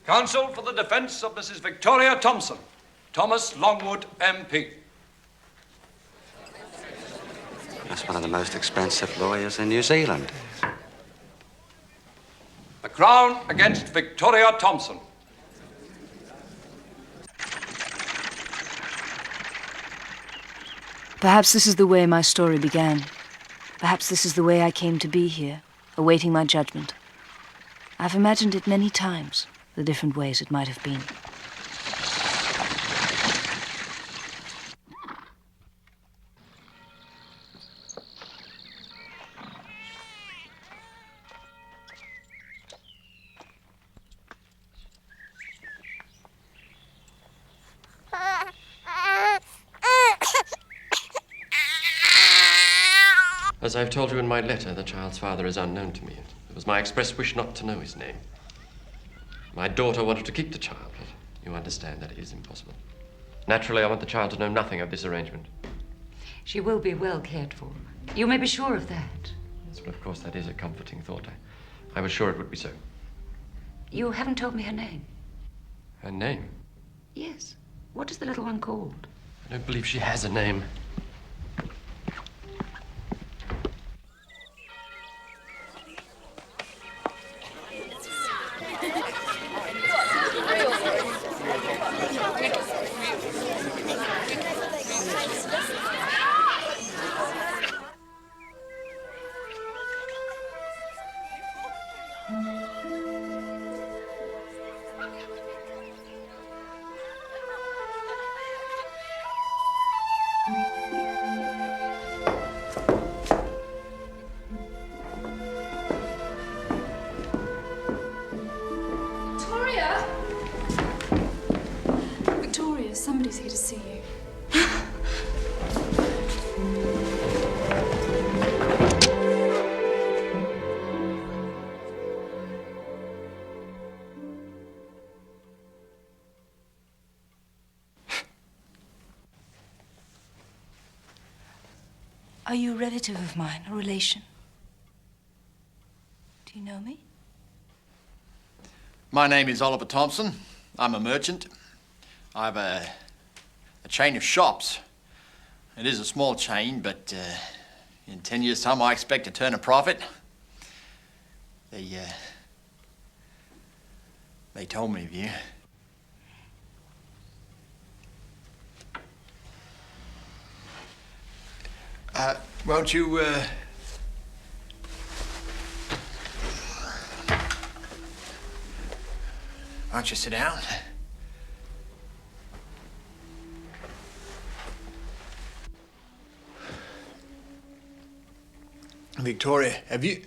Counsel for the defence of Mrs. Victoria Thompson. Thomas Longwood, MP. That's one of the most expensive lawyers in New Zealand. The Crown against Victoria Thompson. Perhaps this is the way my story began. Perhaps this is the way I came to be here, awaiting my judgment. I've imagined it many times, the different ways it might have been. As I've told you in my letter, the child's father is unknown to me. It was my express wish not to know his name. My daughter wanted to keep the child, but you understand that is impossible. Naturally, I want the child to know nothing of this arrangement. She will be well cared for. You may be sure of that. Yes, but of course that is a comforting thought. I was sure it would be so. You haven't told me her name. Her name? Yes. What is the little one called? I don't believe she has a name. Somebody's here to see you. Are you a relative of mine, a relation? Do you know me? My name is Oliver Thompson. I'm a merchant. I have a chain of shops. It is a small chain, but in 10 years' time, I expect to turn a profit. They told me of you. Won't you, won't you sit down? Victoria, have you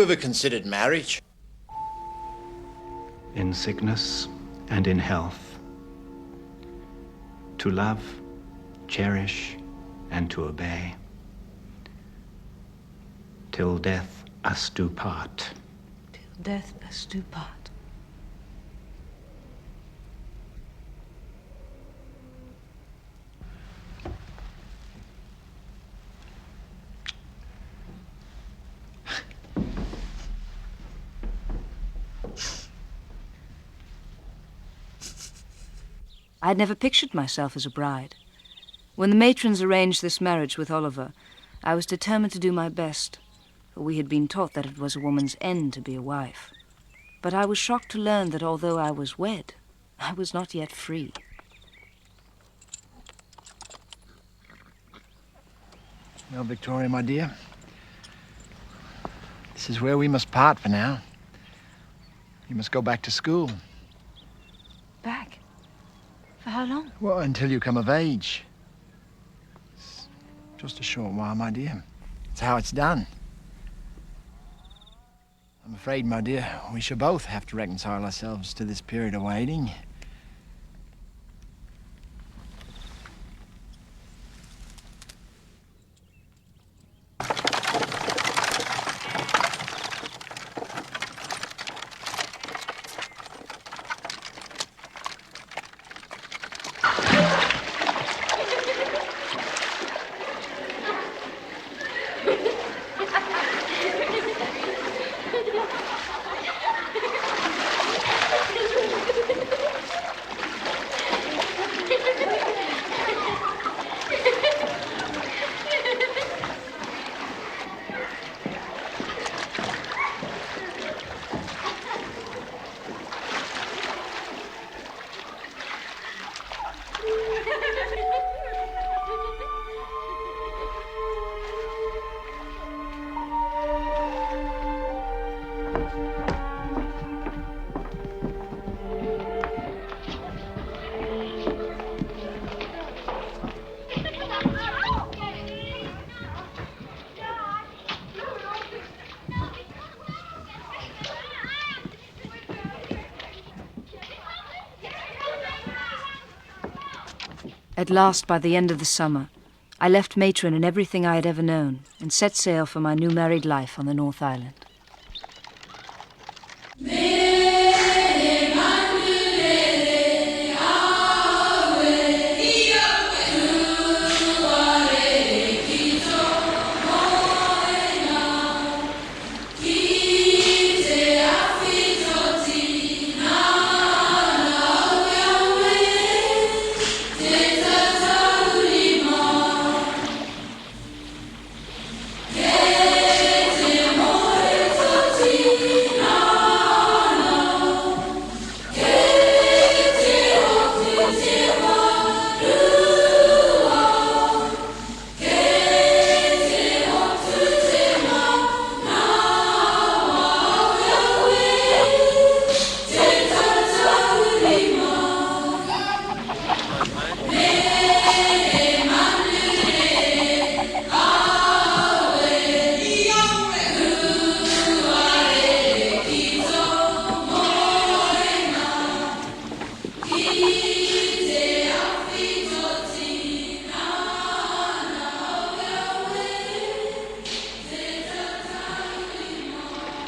ever considered marriage? In sickness and in health, to love, cherish, and to obey, till death us do part. Till death us do part. I'd never pictured myself as a bride. When the matrons arranged this marriage with Oliver, I was determined to do my best, for we had been taught that it was a woman's end to be a wife. But I was shocked to learn that although I was wed, I was not yet free. Well, Victoria, my dear, this is where we must part for now. You must go back to school. Back? For how long? Well, until you come of age. It's just a short while, my dear. It's how it's done. I'm afraid, my dear, we shall both have to reconcile ourselves to this period of waiting. last, by the end of the summer, I left Matron and everything I had ever known and set sail for my new married life on the North Island.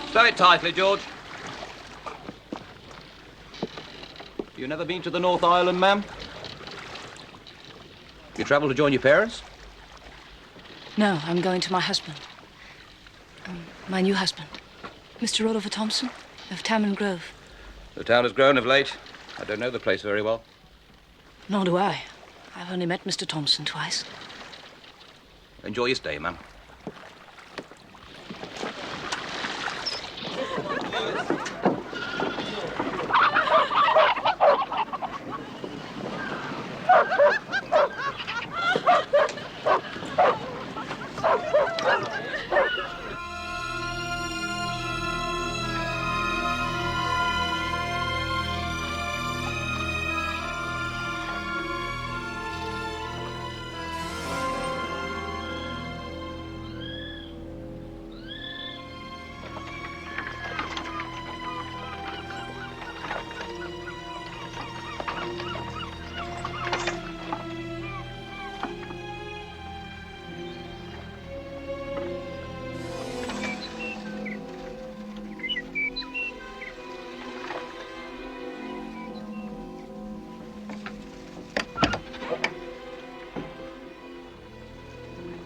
Stow it tightly, George. You never been to the North Island, ma'am? You travel to join your parents? No, I'm going to my husband. My new husband, Mr. Oliver Thompson of Tamman Grove. The town has grown of late. I don't know the place very well. Nor do I. I've only met Mr. Thompson twice. Enjoy your stay, ma'am.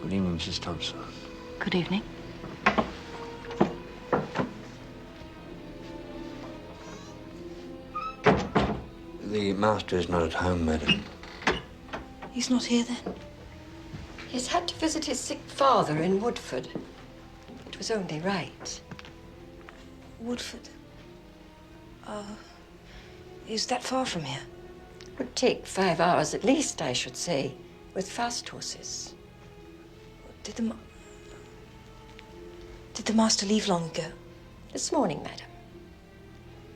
Good evening, Mrs. Thompson. Good evening. The master is not at home, madam. He's not here, then? He's had to visit his sick father in Woodford. It was only right. Woodford. Is that far from here? Would take 5 hours at least, I should say, with fast horses. Did the master leave long ago? This morning, madam.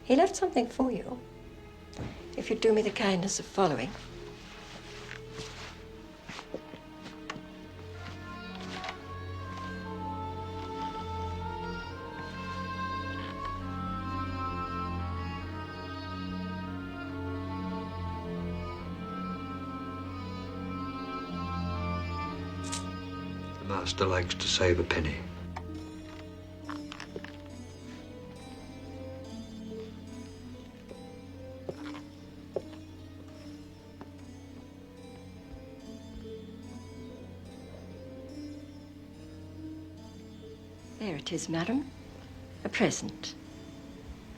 He left something for you. If you'd do me the kindness of following. The master likes to save a penny. There it is, madam. A present.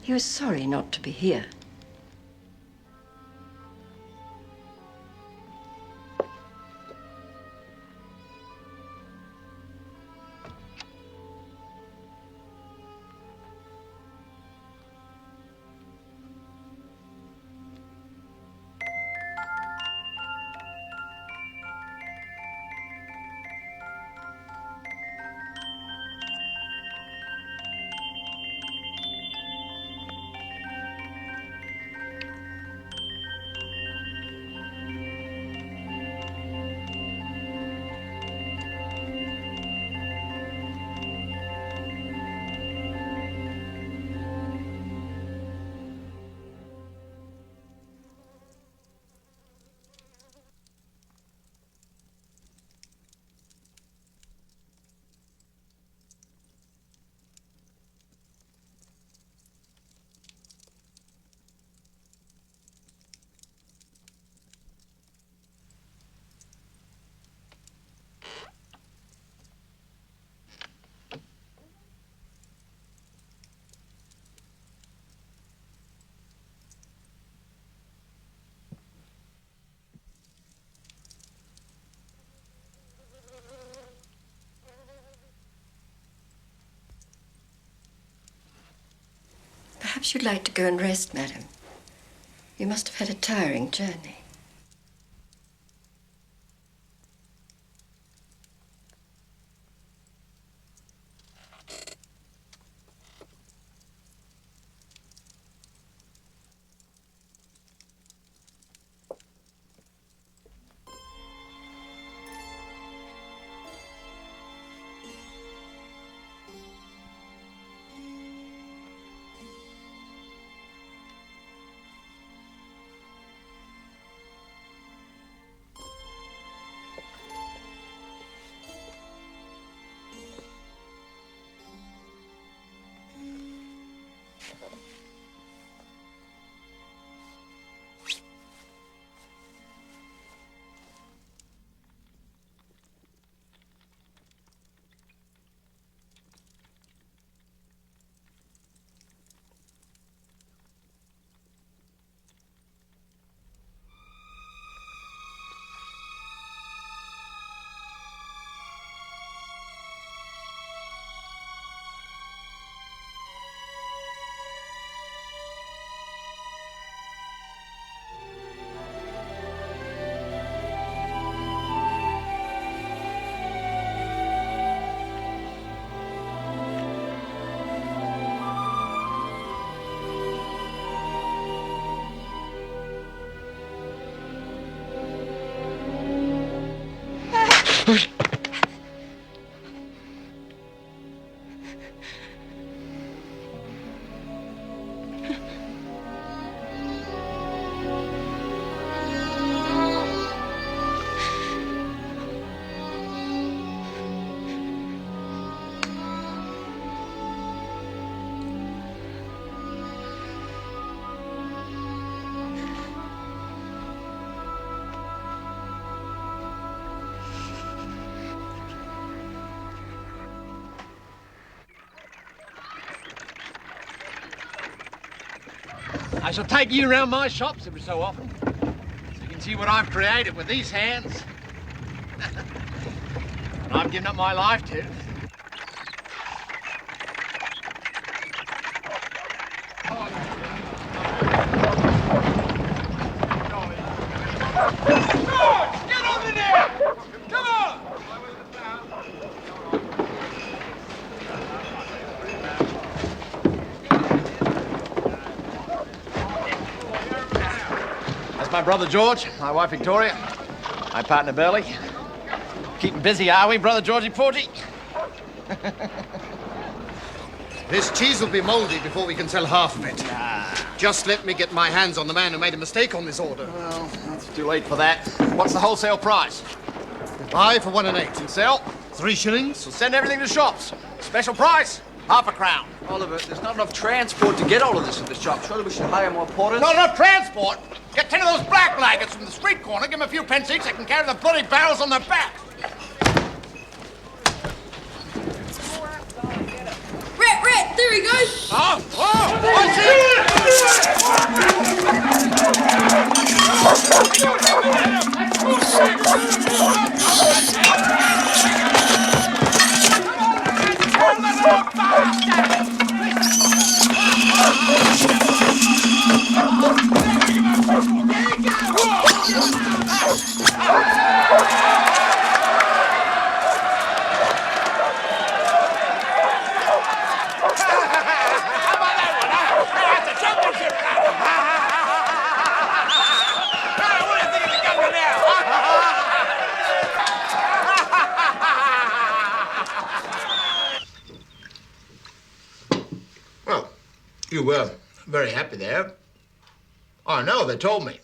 He was sorry not to be here. Perhaps you'd like to go and rest, madam. You must have had a tiring journey. I shall take you around my shops every so often, so you can see what I've created with these hands. And I've given up my life to. Get over there! Come on! That's my brother George, my wife Victoria, my partner Burley. Keeping busy, are we, brother Georgie Porgy? This cheese will be moldy before we can sell half of it. Just let me get my hands on the man who made a mistake on this order. Well, it's too late for that. What's the wholesale price? Buy for 1 and 8. And sell? 3 shillings. We'll send everything to shops. Special price, £0.50. Oliver, there's not enough transport to get all of this in the shop. Surely we should hire more porters? Not enough transport? Get 10 of those black blankets from the street corner, give them a few pence each, they can carry the bloody barrels on their backs. Rat, there he goes. Oh, what's Well, you were very happy there. Oh, no, they told me.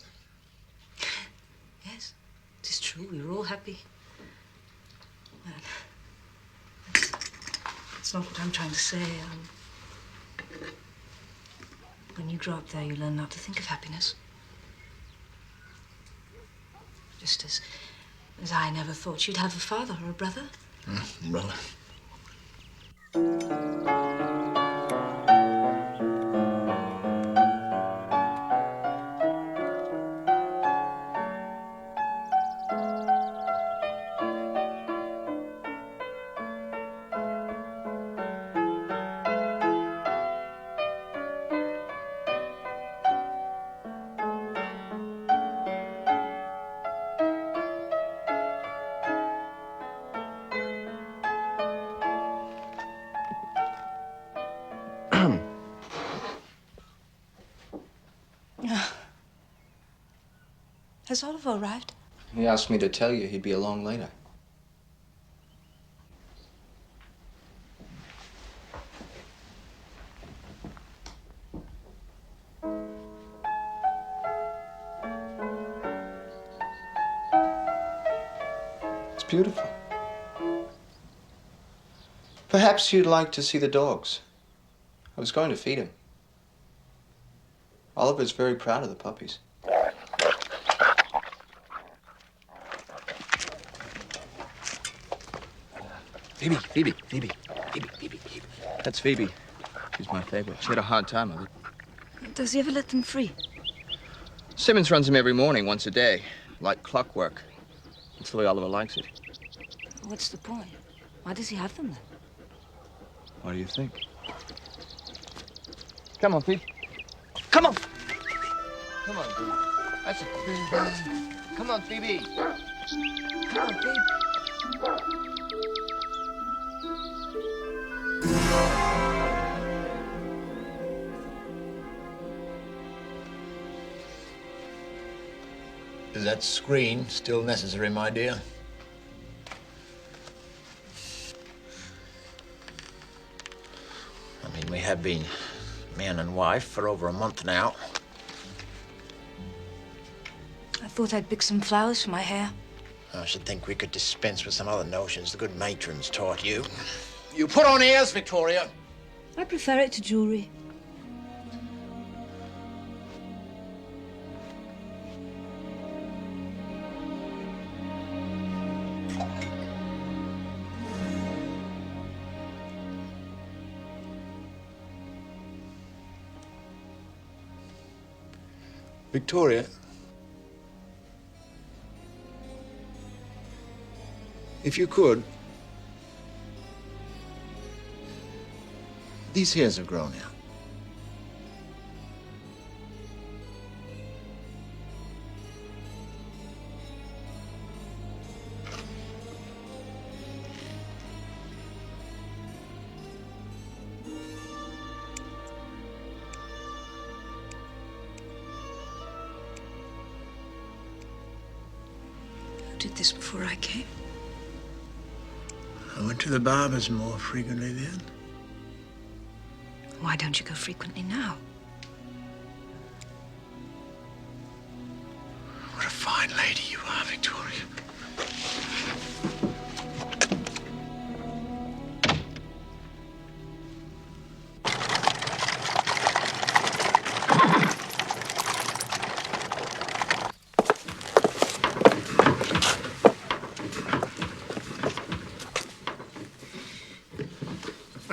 Yes, it is true. We were all happy. Well, that's not what I'm trying to say. When you grow up there, you learn not to think of happiness. Just as I never thought you'd have a father or a brother. Brother. Has Oliver arrived? He asked me to tell you he'd be along later. It's beautiful. Perhaps you'd like to see the dogs. I was going to feed him. Oliver's very proud of the puppies. Phoebe. That's Phoebe. She's my favorite. She had a hard time of it. Does he ever let them free? Simmons runs him every morning, once a day, like clockwork. That's the way Oliver likes it. What's the point? Why does he have them then? What do you think? Come on, Phoebe. Come on! Come on, Phoebe. That's it. Come on, Phoebe. Come on, Phoebe. Is that screen still necessary, my dear? I mean, we have been man and wife for over a month now. I thought I'd pick some flowers for my hair. I should think we could dispense with some other notions the good matrons taught you. You put on airs, Victoria. I prefer it to jewelry. Victoria, if you could, these hairs have grown out. Did this before I came? I went to the barber's more frequently then. Why don't you go frequently now? What a fine lady you are, Victoria.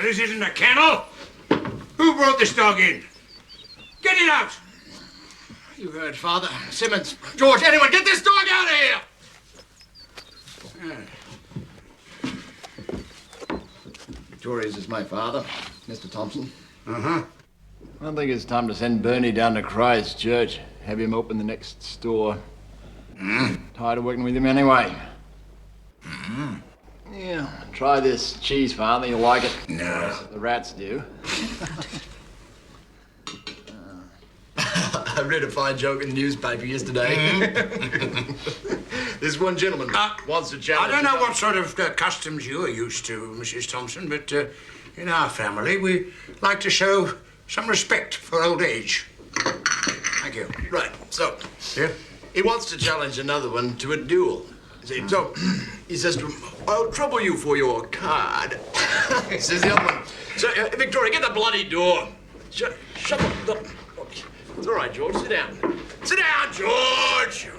This isn't a kennel. Who brought this dog in? Get it out! You heard, Father. Simmons, George, anyone, get this dog out of here! Victoria's is my father, Mr. Thompson. Uh-huh. I think it's time to send Bernie down to Christchurch. Have him open the next store. Tired of working with him anyway. Yeah, try this cheese, Father. You'll like it. No. The rats do. I read a fine joke in the newspaper yesterday. This one gentleman wants to challenge... I don't know what sort of customs you are used to, Mrs. Thompson, but in our family, we like to show some respect for old age. Thank you. Right, so... Yeah? He wants to challenge another one to a duel. See, so he says to him, I'll trouble you for your card. Says the other one. So, Victoria, get the bloody door. Shut the... It's all right, George. Sit down. Sit down, George!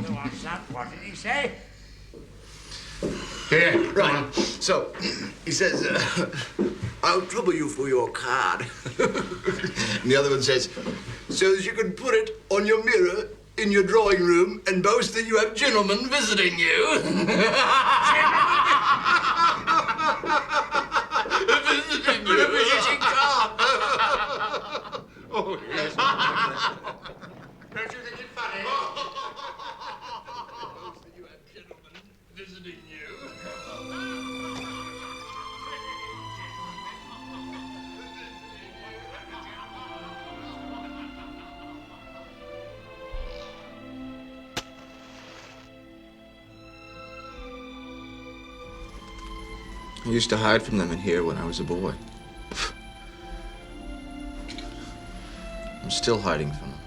What's that? What did he say? Yeah, right. So, he says, I'll trouble you for your card. And the other one says, so that you can put it on your mirror in your drawing room and boast that you have gentlemen visiting you. Visiting you. Visiting Tom. Oh, yes. Don't you think it's funny? Boast that you have gentlemen visiting you. I used to hide from them in here when I was a boy. I'm still hiding from them.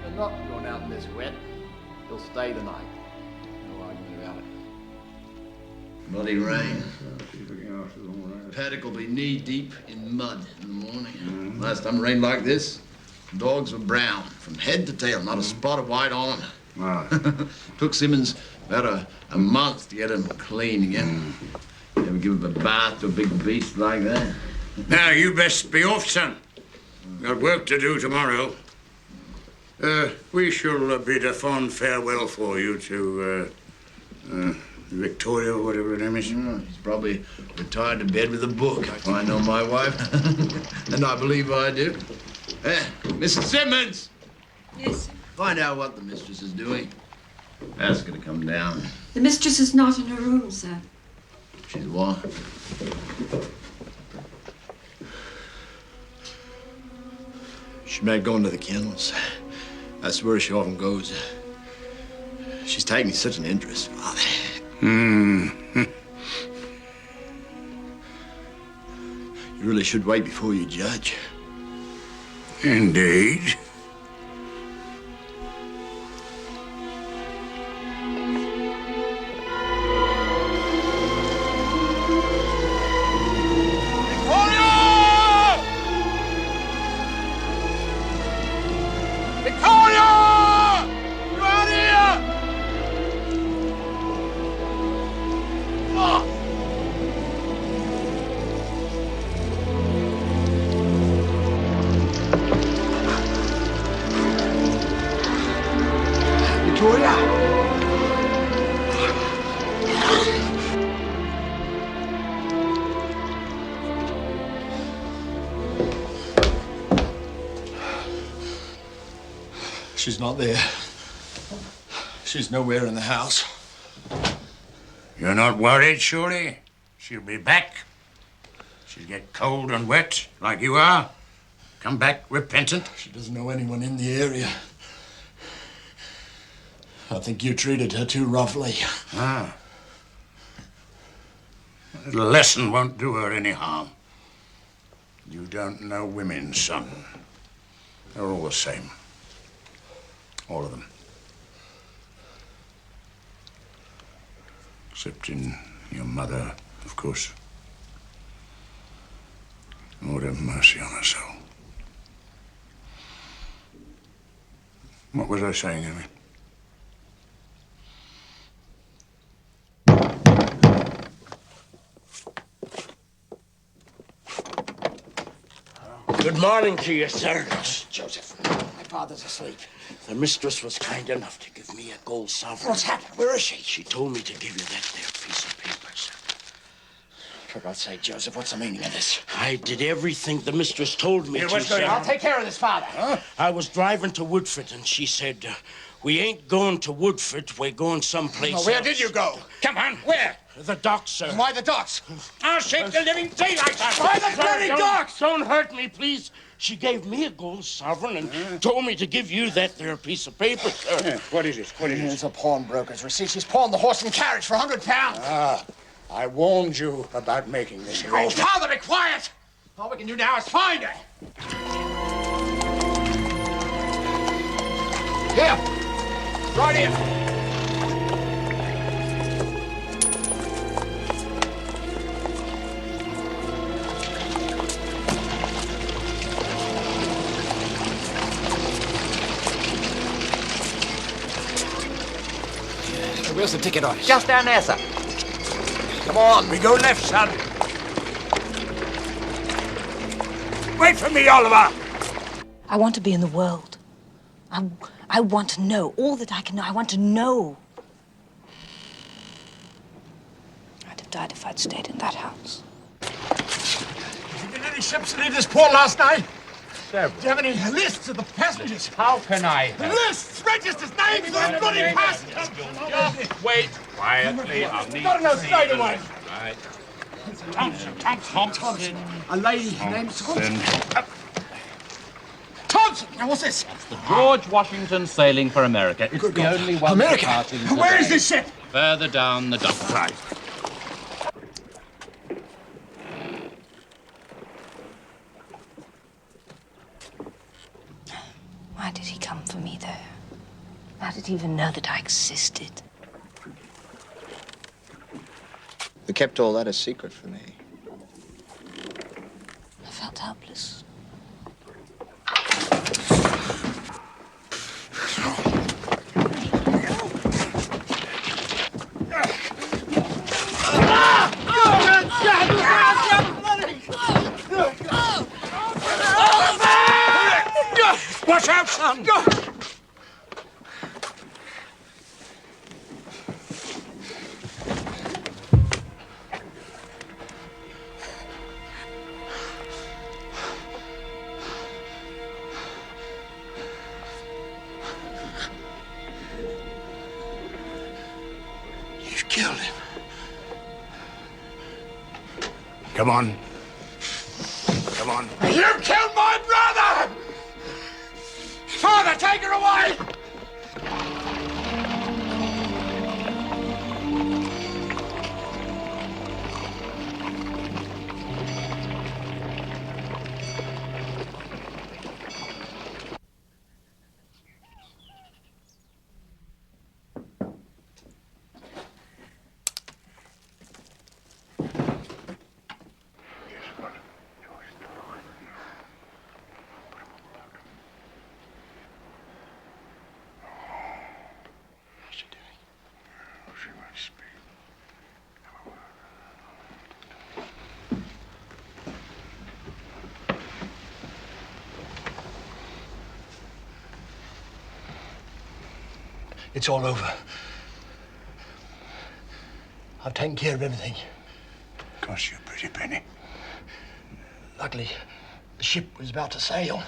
They're not going out in this wet. They'll stay the night. No argument about it. Bloody rain. Paddock will be knee-deep in mud in the morning. Last time it rained like this, dogs were brown from head to tail, not a spot of white on them. Wow. Took Simmons about a month to get him clean again. Never give him a bath to a big beast like that. Now, you best be off, son. Got work to do tomorrow. We shall bid a fond farewell for you to, Victoria, whatever her name is. He's probably retired to bed with a book, if I know my wife. And I believe I do. Mrs. Simmons! Yes, sir. Find out what the mistress is doing. Ask her to come down. The mistress is not in her room, sir. She's what? She might go into the kennels. That's where she often goes. She's taking such an interest, Father. You really should wait before you judge. Indeed. She's not there. She's nowhere in the house. You're not worried, surely? She'll be back. She'll get cold and wet, like you are. Come back repentant. She doesn't know anyone in the area. I think you treated her too roughly. Ah. A little lesson won't do her any harm. You don't know women, son. They're all the same. All of them. Except in your mother, of course. Lord have mercy on her soul. What was I saying, Emmy? Good morning to you, sir. Joseph, my father's asleep. The mistress was kind enough to give me a gold sovereign. What's happened? Where is she? She told me to give you that there piece of paper, sir. For God's sake, Joseph, what's the meaning of this? I did everything the mistress told me to, What's going sir. on? I'll take care of this, father. Huh? I was driving to Woodford, and she said, we ain't going to Woodford, we're going someplace else. Where did you go? Come on, where? The docks, sir. Why the docks? I'll shake the living daylights out. Why the bloody docks? Don't hurt me, please. She gave me a gold sovereign and told me to give you that there piece of paper, sir. What is it? What is it? It's a pawnbroker's receipt. She's pawned the horse and carriage for £100. Ah, I warned you about making this Oh, arrangement. father, be quiet! All we can do now is find her. Here. Right here. Where's the ticket on it? Just down there, sir. Come on, we go left, son. Wait for me, Oliver. I want to be in the world. I want to know all that I can know. I want to know. died if I'd stayed in that house. Did you get any ships leave this port last night? Several. Do you have any lists of the passengers? How can I help? Lists! Registers! Names of the bloody passengers! Just wait quietly. I'll need Gotta know to see straight the away. list. Right. Thompson. A lady named Thompson. Thompson! Now, what's this? That's the George Washington sailing for America. It's Good the God. only one America? departing Where is today. this ship? Further down the dock. Right. Why did he come for me, though? How did he even know that I existed? You kept all that a secret from me. I felt helpless. Watch out, son! You killed him. Come on. Come on. You killed my brother! Father, take her away! It's all over. I've taken care of everything. Cost you a pretty penny. Luckily, the ship was about to sail.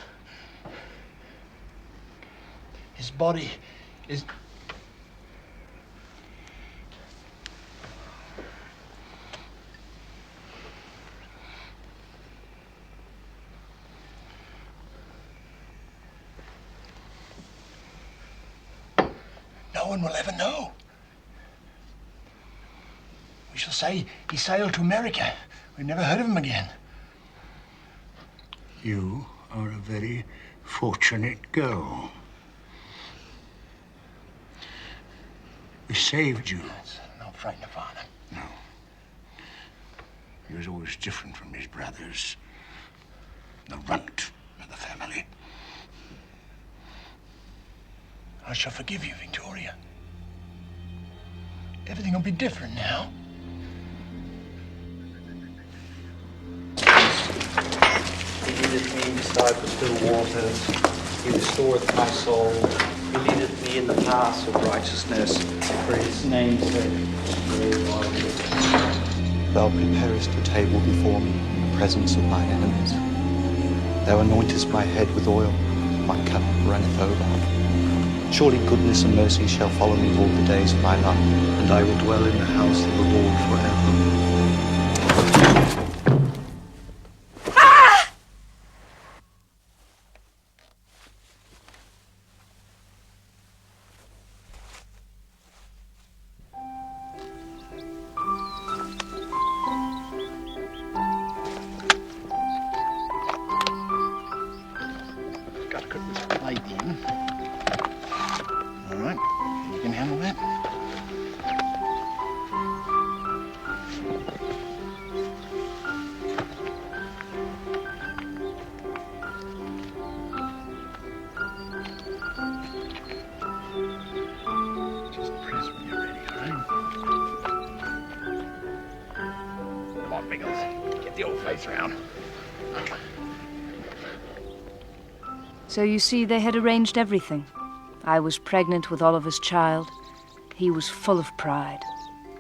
His body is... No one will ever know. We shall say he sailed to America. We've never heard of him again. You are a very fortunate girl. We saved you. Not frightened of father. No. He was always different from his brothers. The runt of the family. I shall forgive you, Victoria. Everything will be different now. He leadeth me beside the still waters. He restoreth my soul. He leadeth me in the paths of righteousness for his name's sake. Thou preparest a table before me in the presence of mine enemies. Thou anointest my head with oil. My cup runneth over. Surely goodness and mercy shall follow me all the days of my life, and I will dwell in the house of the Lord forever. Gotta cook this plate in. All right, you can handle that. Just press when you're ready, all right? Come on, Biggles. Get the old face round. So you see, they had arranged everything. I was pregnant with Oliver's child. He was full of pride.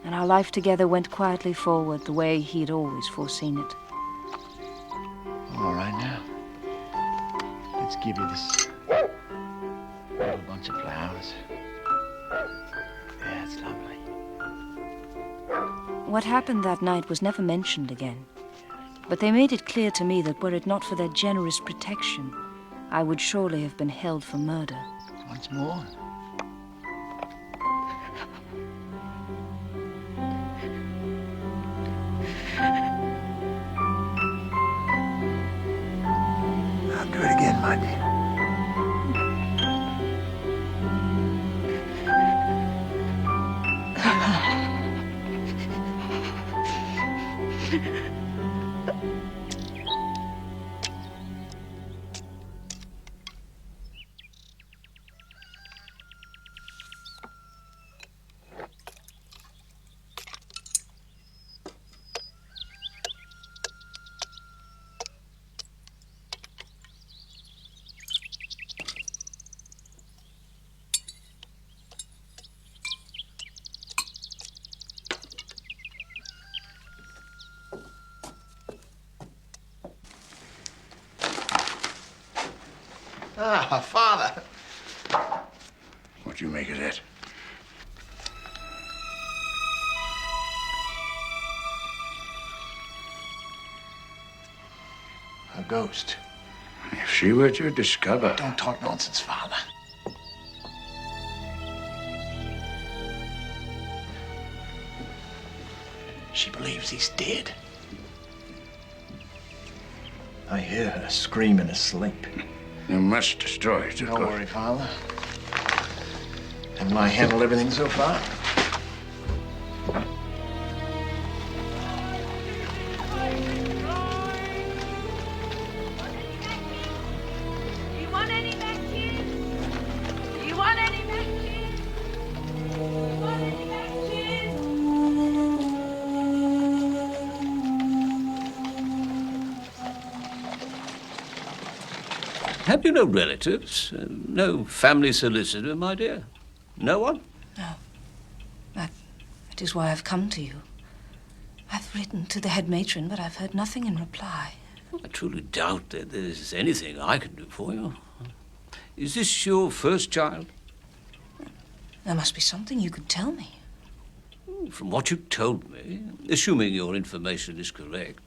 and our life together went quietly forward the way he had always foreseen it. All right, now. Let's give you this little bunch of flowers. Yeah, it's lovely. What happened that night was never mentioned again, but they made it clear to me that were it not for their generous protection, I would surely have been held for murder. Once more. I'll do it again, my dear. Ah, Father. What do you make of that? A ghost. If she were to discover... Don't talk nonsense, Father. She believes he's dead. I hear her screaming asleep. You must destroy it, of Don't course. worry, Father. Haven't I handled everything so far? Do you want any matches? Do you want any matches? Do you want any matches? Have you no relatives? No family solicitor, my dear? No one? No. That is why I've come to you. I've written to the head matron, but I've heard nothing in reply. I truly doubt that there's anything I can do for you. Is this your first child? There must be something you could tell me. From what you told me, assuming your information is correct,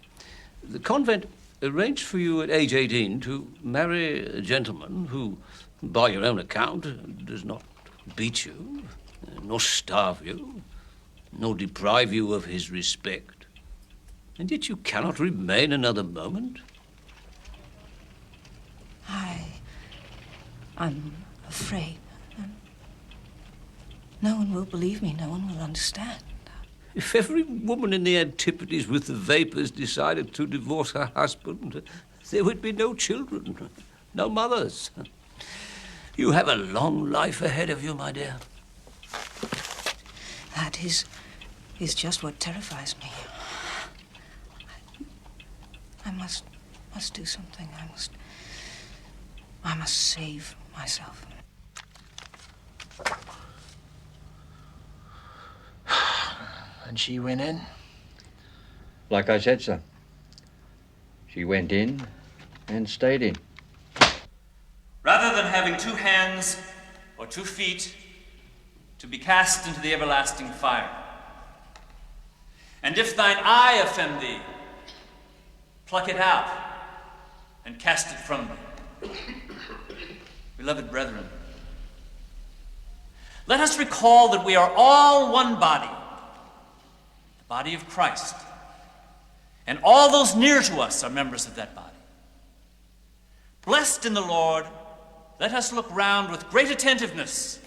the convent arranged for you at age 18 to marry a gentleman who, by your own account, does not beat you, nor starve you, nor deprive you of his respect. And yet you cannot remain another moment. I'm afraid. No one will believe me. No one will understand. If every woman in the Antipodes with the vapors decided to divorce her husband, there would be no children, no mothers. You have a long life ahead of you, my dear. That is just what terrifies me. I must do something. I must save myself. And she went in? Like I said, sir. She went in and stayed in. Rather than having 2 hands or 2 feet to be cast into the everlasting fire. And if thine eye offend thee, pluck it out and cast it from thee. Beloved brethren, let us recall that we are all one body, the body of Christ, and all those near to us are members of that body. Blessed in the Lord, let us look round with great attentiveness,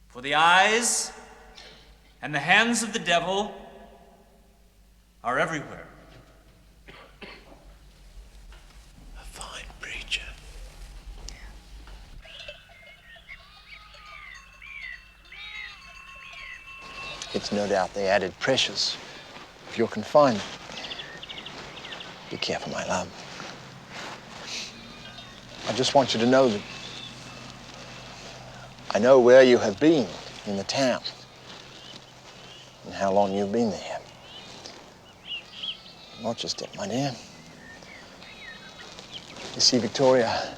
for the eyes and the hands of the devil are everywhere. A fine preacher. It's no doubt the added pressures of your confinement. Be careful, my love. I just want you to know that I know where you have been in the town. and how long you've been there. Not just it, my dear. You see, Victoria,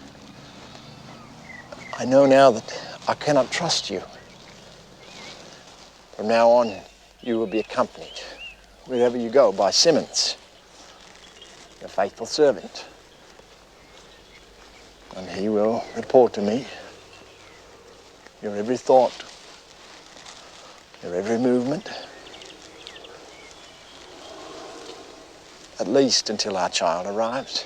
I know now that I cannot trust you. From now on, you will be accompanied wherever you go by Simmons, your faithful servant. And he will report to me your every thought, your every movement, at least until our child arrives.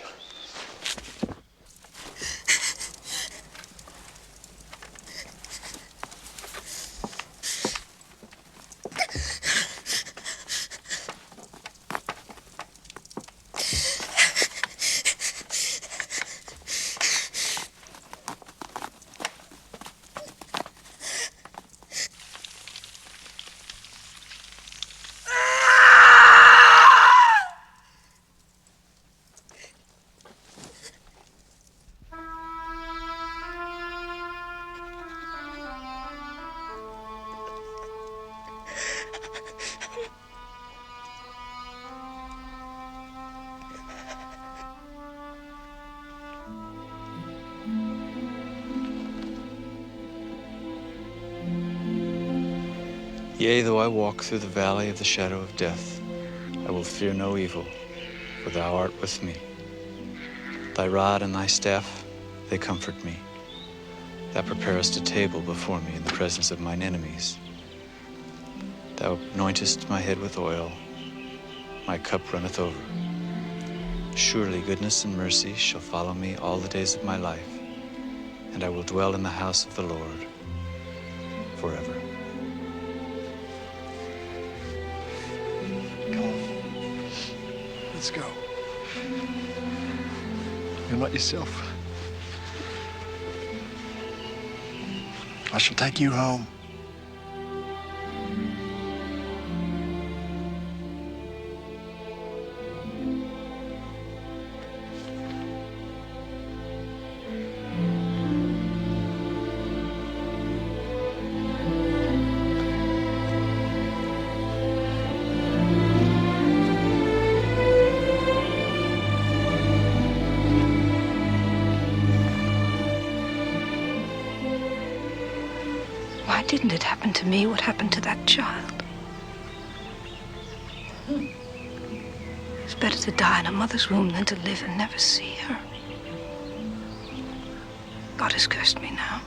Yea, though I walk through the valley of the shadow of death, I will fear no evil, for thou art with me. Thy rod and thy staff, they comfort me. Thou preparest a table before me in the presence of mine enemies. Thou anointest my head with oil, my cup runneth over. Surely goodness and mercy shall follow me all the days of my life, and I will dwell in the house of the Lord forever. Let's go. You're not yourself. I shall take you home. Why didn't it happen to me what happened to that child? It's better to die in a mother's womb than to live and never see her. God has cursed me now.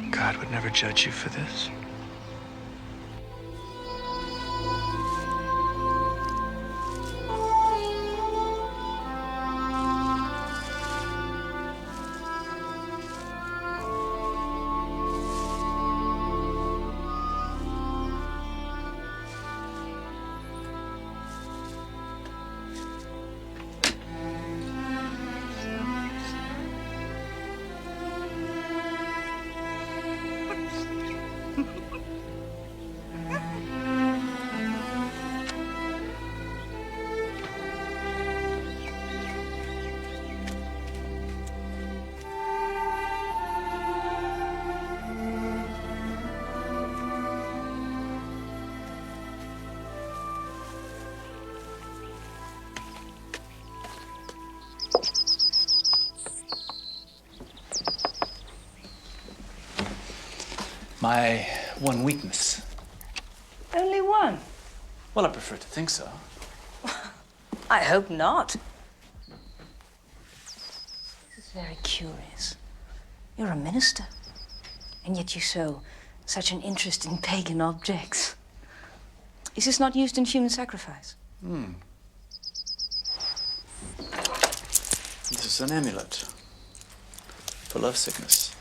God would never judge you for this. My one weakness. Only one? Well, I prefer to think so. I hope not. This is very curious. You're a minister, and yet you show such an interest in pagan objects. Is this not used in human sacrifice? This is an amulet for lovesickness.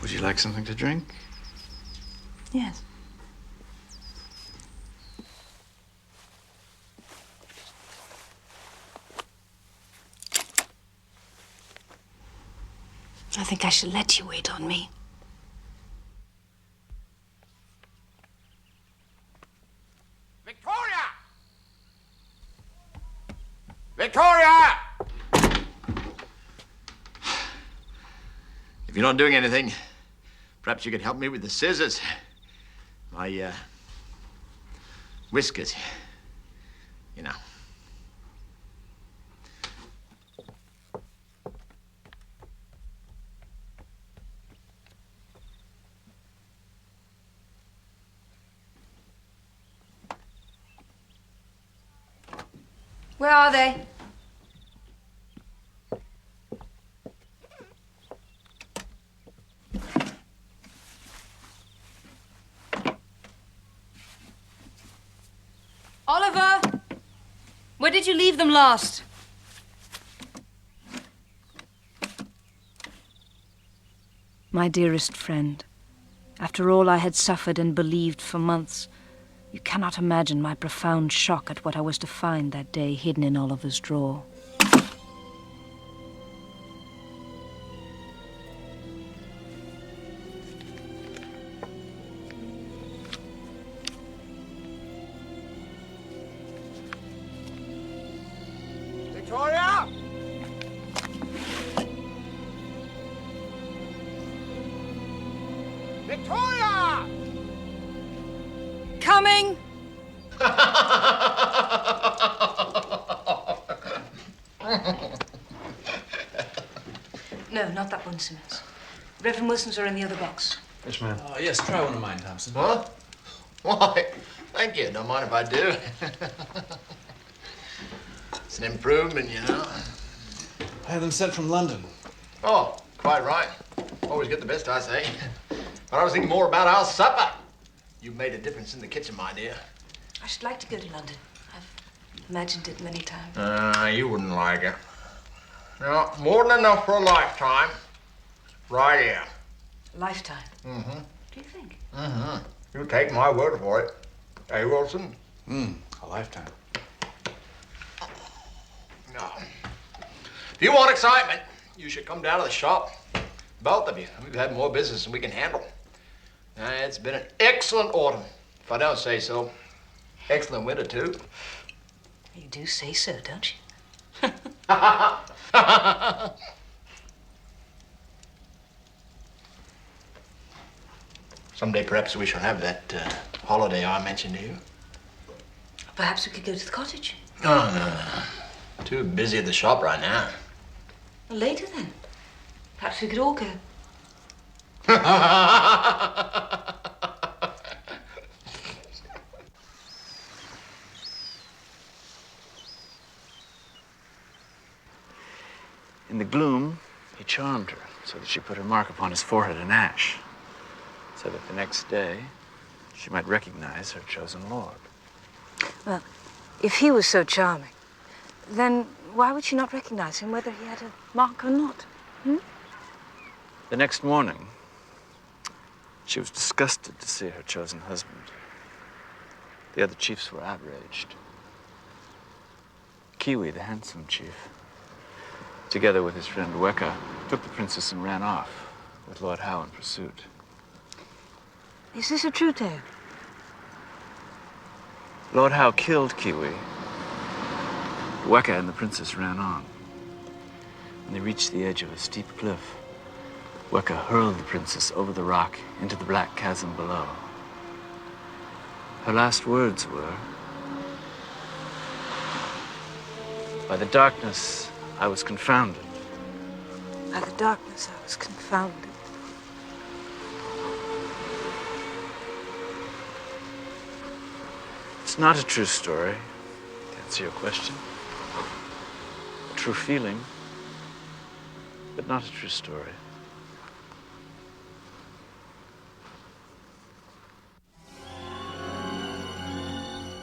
Would you like something to drink? Yes. I think I shall let you wait on me. Victoria! If you're not doing anything, perhaps you could help me with the scissors. My, whiskers. You know. Where are they? Oliver! Where did you leave them last? My dearest friend, after all I had suffered and believed for months, you cannot imagine my profound shock at what I was to find that day hidden in Oliver's drawer. Victoria! Victoria! Coming! No, not that one, Simmons. Reverend Wilson's are in the other box. Yes, ma'am. Yes, try one of mine, Thompson. Huh? Why? Thank you. Don't mind if I do. It's an improvement, you know. I had them sent from London. Oh, quite right. Always get the best, I say. But I was thinking more about our supper. You've made a difference in the kitchen, my dear. I should like to go to London. I've imagined it many times. You wouldn't like it. No, more than enough for a lifetime. Right here. A lifetime. Mm-hmm. Do you think? Mm-hmm. You take my word for it. Hey, Wilson? A lifetime. No. If you want excitement, you should come down to the shop. Both of you. We've had more business than we can handle. It's been an excellent autumn, if I don't say so. Excellent winter, too. You do say so, don't you? Someday, perhaps we shall have that holiday I mentioned to you. Perhaps we could go to the cottage. Oh, no. Too busy at the shop right now. Well, later, then. Perhaps we could all go. In the gloom, he charmed her so that she put her mark upon his forehead in ash, so that the next day she might recognize her chosen lord. Well, if he was so charming, then why would she not recognize him, whether he had a mark or not? The next morning, she was disgusted to see her chosen husband. The other chiefs were outraged. Kiwi, the handsome chief, together with his friend Weka, took the princess and ran off, with Lord Howe in pursuit. Is this a true tale? Lord Howe killed Kiwi. Weka and the princess ran on. When they reached the edge of a steep cliff, Weka hurled the princess over the rock into the black chasm below. Her last words were, "By the darkness, I was confounded." By the darkness, I was confounded. It's not a true story, to answer your question. A true feeling, but not a true story.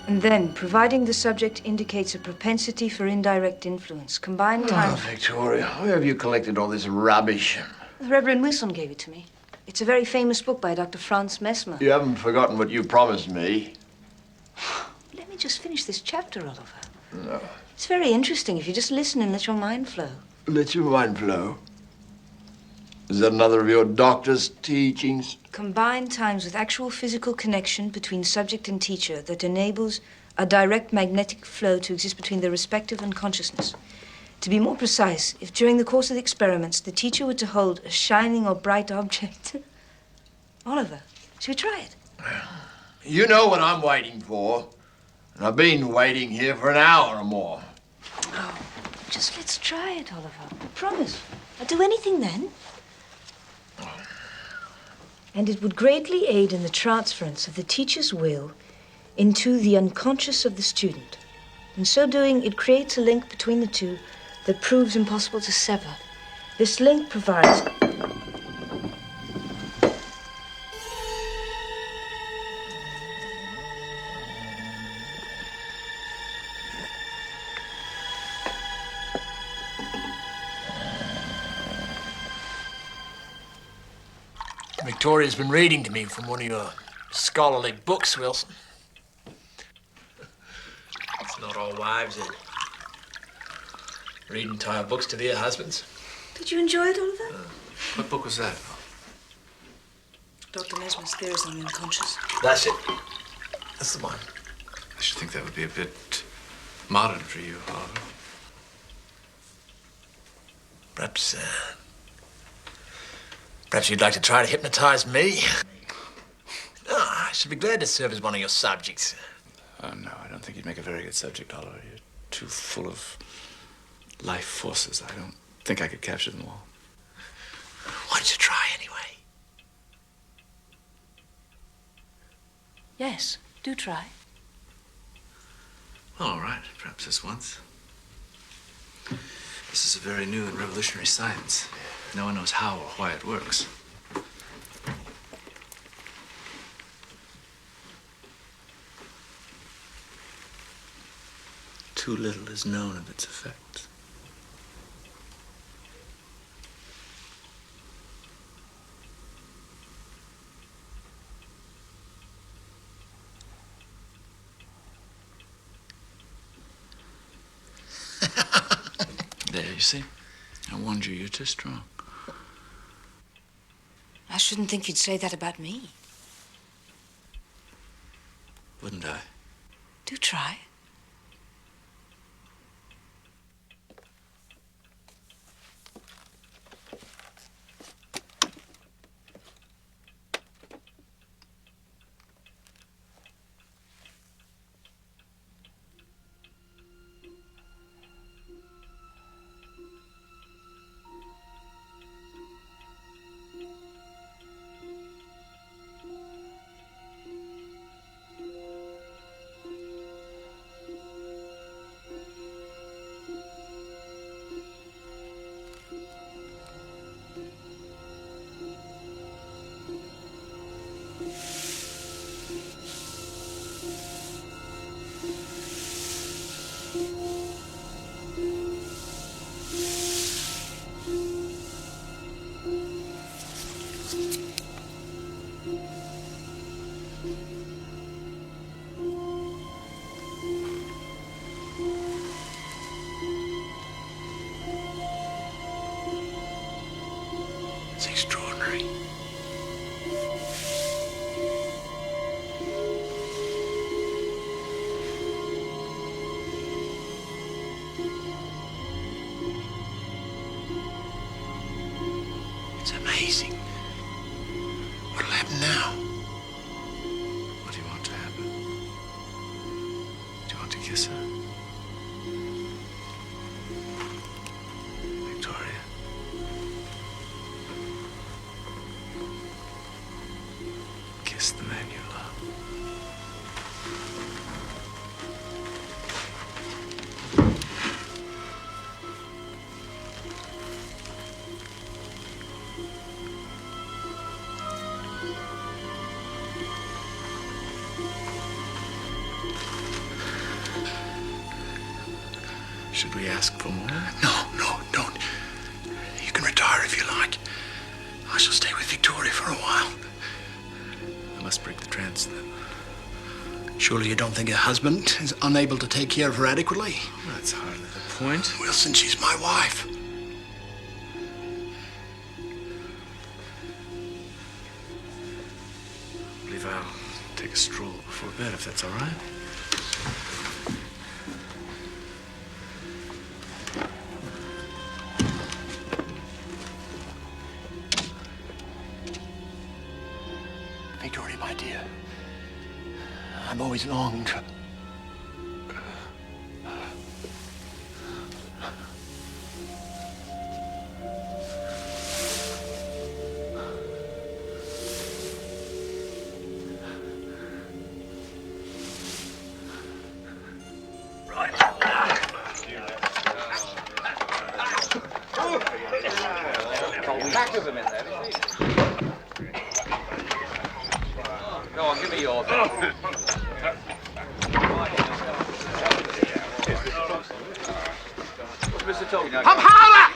And then, providing the subject indicates a propensity for indirect influence, combined time... Oh, Victoria, where have you collected all this rubbish? The Reverend Wilson gave it to me. It's a very famous book by Dr. Franz Mesmer. You haven't forgotten what you promised me. Let me just finish this chapter, Oliver. No. It's very interesting if you just listen and let your mind flow. Let your mind flow. Is that another of your doctor's teachings? Combine times with actual physical connection between subject and teacher that enables a direct magnetic flow to exist between their respective unconsciousness. To be more precise, if during the course of the experiments the teacher were to hold a shining or bright object... Oliver, should we try it? You know what I'm waiting for. And I've been waiting here for an hour or more. Oh, just let's try it, Oliver. I promise. I'll do anything then. And it would greatly aid in the transference of the teacher's will into the unconscious of the student. In so doing, it creates a link between the two that proves impossible to sever. This link provides... Victoria's been reading to me from one of your scholarly books, Wilson. It's not all wives that read entire books to their husbands. Did you enjoy it, Oliver? What book was that? Dr. Mesmer's theories on the unconscious. That's it. That's the one. I should think that would be a bit modern for you, Oliver. Perhaps you'd like to try to hypnotize me? I should be glad to serve as one of your subjects. No, I don't think you'd make a very good subject, Oliver. You're too full of life forces. I don't think I could capture them all. Why don't you try anyway? Yes, do try. All right, perhaps this once. This is a very new and revolutionary science. No one knows how or why it works. Too little is known of its effects. There, you see? I warned you, you're too strong. I shouldn't think you'd say that about me. Wouldn't I? Do try. It's extraordinary. It's amazing. What'll happen now? What do you want to happen? Do you want to kiss her? Victoria? Kiss the man you love. Should we ask for more? No, don't. You can retire if you like. I shall stay with Victoria for a while. I must break the trance then. Surely you don't think her husband is unable to take care of her adequately? That's hardly the point. Wilson, she's my wife. I believe I'll take a stroll before bed, if that's all right. Victoria, my dear, I've always longed. Back of them in there, is he? Go on, give me yours. Mr. Thompson. Come harder!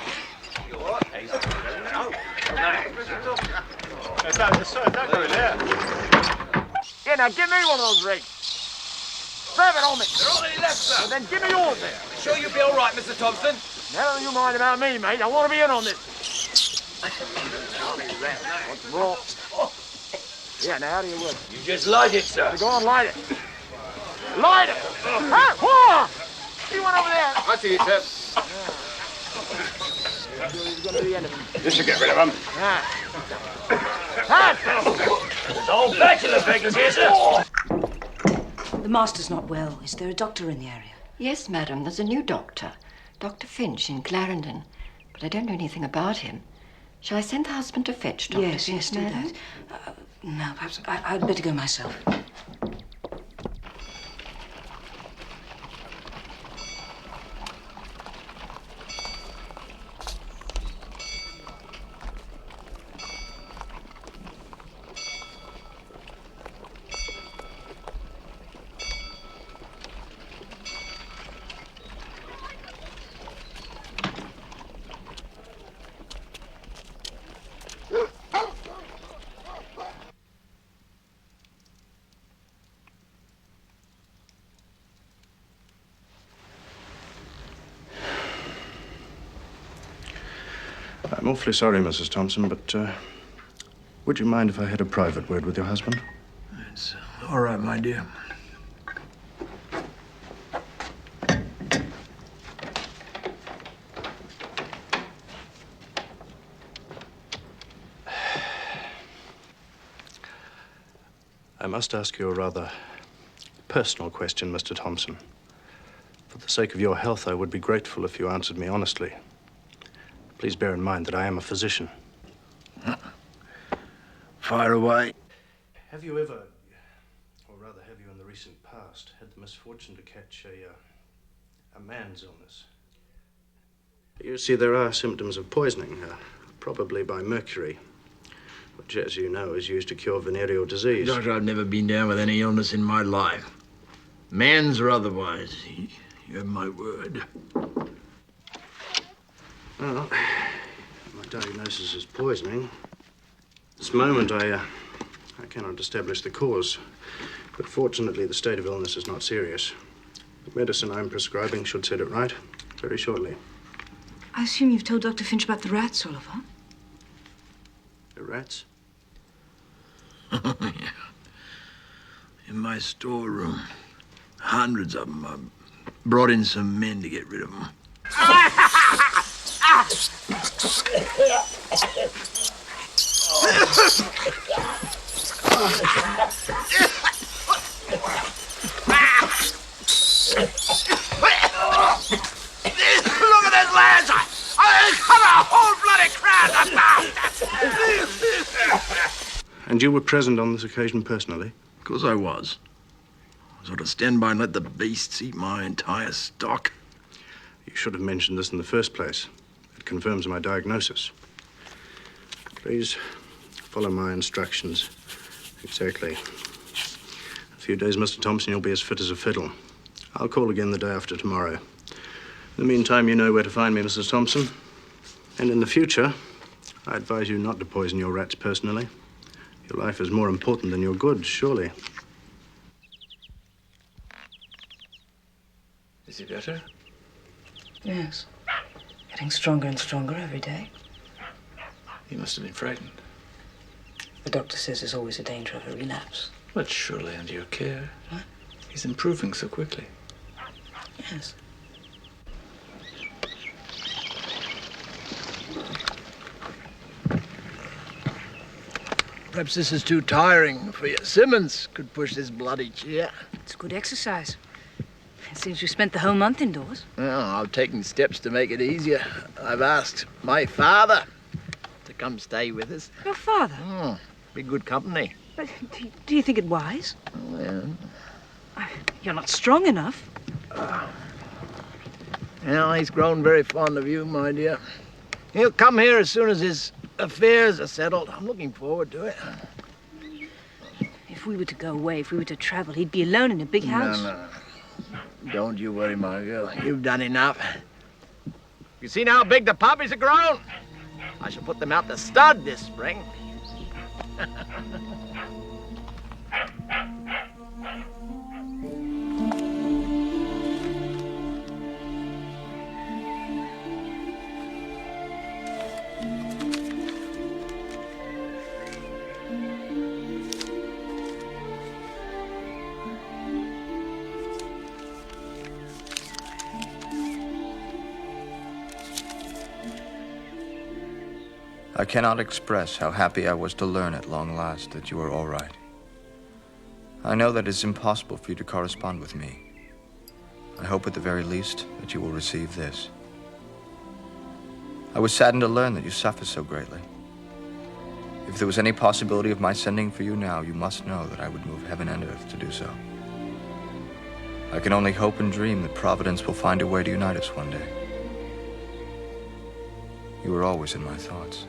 Yeah, now give me one of those rigs. Serve it on me. They're already left, sir. Well, then give me yours then. Sure you'll be all right, Mr. Thompson? Never you mind about me, mate. I want to be in on this. What's wrong? Yeah, now how do you work? You just light it, sir. Go on, light it. Light it! Hey, whoa! See one over there. I see it, sir. He's going to be the end of him. Just to get rid of them. There's old bachelor beggars here, sir. The master's not well. Is there a doctor in the area? Yes, madam, there's a new doctor. Dr. Finch in Clarendon. But I don't know anything about him. Shall I send the husband to fetch Dr. Yes, Finch, do madam? that. No, perhaps I'd better go myself. I'm awfully sorry, Mrs. Thompson, but would you mind if I had a private word with your husband? It's all right, my dear. I must ask you a rather personal question, Mr. Thompson. For the sake of your health, I would be grateful if you answered me honestly. Please bear in mind that I am a physician. Fire away. Have you ever, or rather have you in the recent past, had the misfortune to catch a man's illness? You see, there are symptoms of poisoning, probably by mercury, which, as you know, is used to cure venereal disease. Doctor, I've never been down with any illness in my life. Man's or otherwise. You have my word. Well, my diagnosis is poisoning. At this moment, I cannot establish the cause, but fortunately, the state of illness is not serious. The medicine I'm prescribing should set it right very shortly. I assume you've told Dr. Finch about the rats, Oliver? The rats? Yeah. In my storeroom. Hundreds of them. I brought in some men to get rid of them. Look at this, lads! I've got a whole bloody crowd of And you were present on this occasion personally? Of course I was. I sort of stand by and let the beasts eat my entire stock. You should have mentioned this in the first place. It confirms my diagnosis. Please follow my instructions exactly. A few days, Mr. Thompson, you'll be as fit as a fiddle. I'll call again the day after tomorrow. In the meantime, you know where to find me, Mrs. Thompson. And in the future, I advise you not to poison your rats personally. Your life is more important than your goods, surely. Is he better? Yes. Getting stronger and stronger every day. He must have been frightened. The doctor says there's always a danger of a relapse. But surely under your care. What? He's improving so quickly. Yes. Perhaps this is too tiring for you. Simmons could push this bloody chair. It's good exercise. It seems we spent the whole month indoors. Well, I'm taking steps to make it easier. I've asked my father to come stay with us. Your father? Be good company. But do you think it wise? Well, You're not strong enough. well, he's grown very fond of you, my dear. He'll come here as soon as his affairs are settled. I'm looking forward to it. If we were to go away, if we were to travel, he'd be alone in a big house. No. Don't you worry, my girl. You've done enough. You seen how big the puppies are grown? I shall put them out to stud this spring. I cannot express how happy I was to learn at long last that you are all right. I know that it is impossible for you to correspond with me. I hope at the very least that you will receive this. I was saddened to learn that you suffer so greatly. If there was any possibility of my sending for you now, you must know that I would move heaven and earth to do so. I can only hope and dream that Providence will find a way to unite us one day. You are always in my thoughts.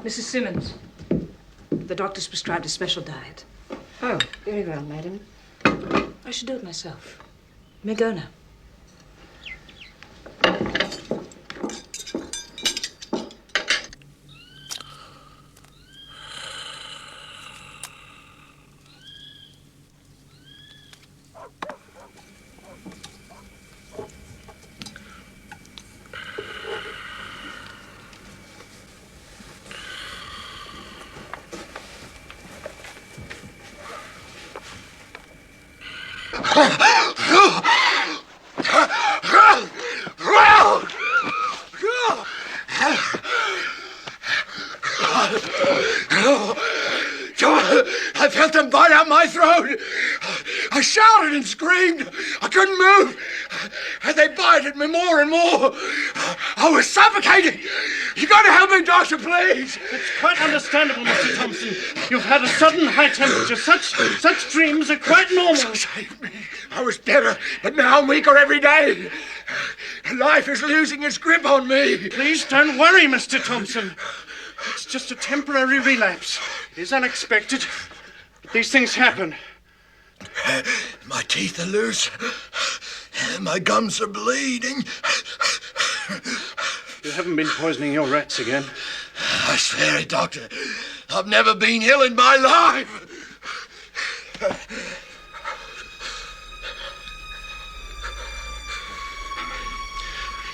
Mrs. Simmons, the doctor's prescribed a special diet. Oh, very well, madam. I should do it myself. May go now. I felt them bite out my throat. I shouted and screamed. I couldn't move. And they bited me more and more. I was suffocating. You got to help me, doctor, please. It's quite understandable, Mr. Thompson. You've had a sudden high temperature. Such dreams are quite normal. Save me. I was better, but now I'm weaker every day. Life is losing its grip on me. Please don't worry, Mr. Thompson. It's just a temporary relapse. It is unexpected. These things happen. My teeth are loose. My gums are bleeding. You haven't been poisoning your rats again. I swear it, Doctor. I've never been ill in my life.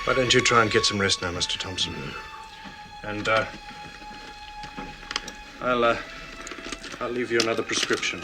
Why don't you try and get some rest now, Mr. Thompson? And, I'll leave you another prescription,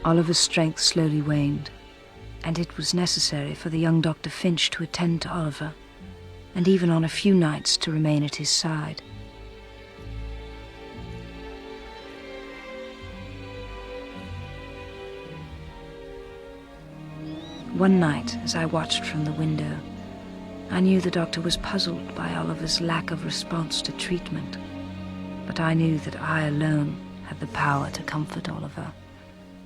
Oliver's strength slowly waned, and it was necessary for the young Dr. Finch to attend to Oliver, and even on a few nights to remain at his side. One night, as I watched from the window, I knew the doctor was puzzled by Oliver's lack of response to treatment, but I knew that I alone had the power to comfort Oliver,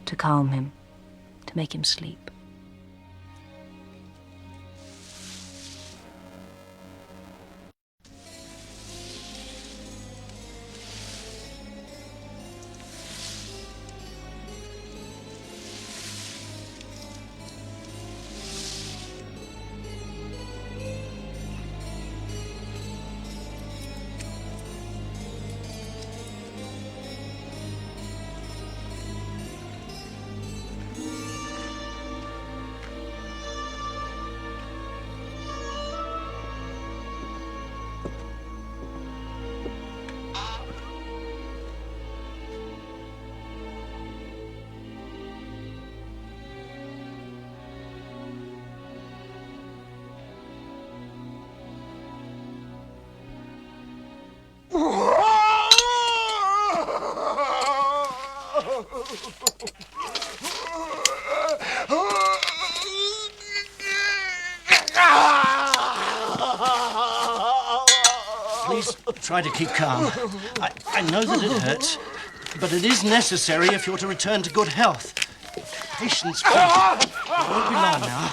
to calm him, to make him sleep. Please try to keep calm. I know that it hurts, but it is necessary if you're to return to good health. Patience, please. It won't be long now.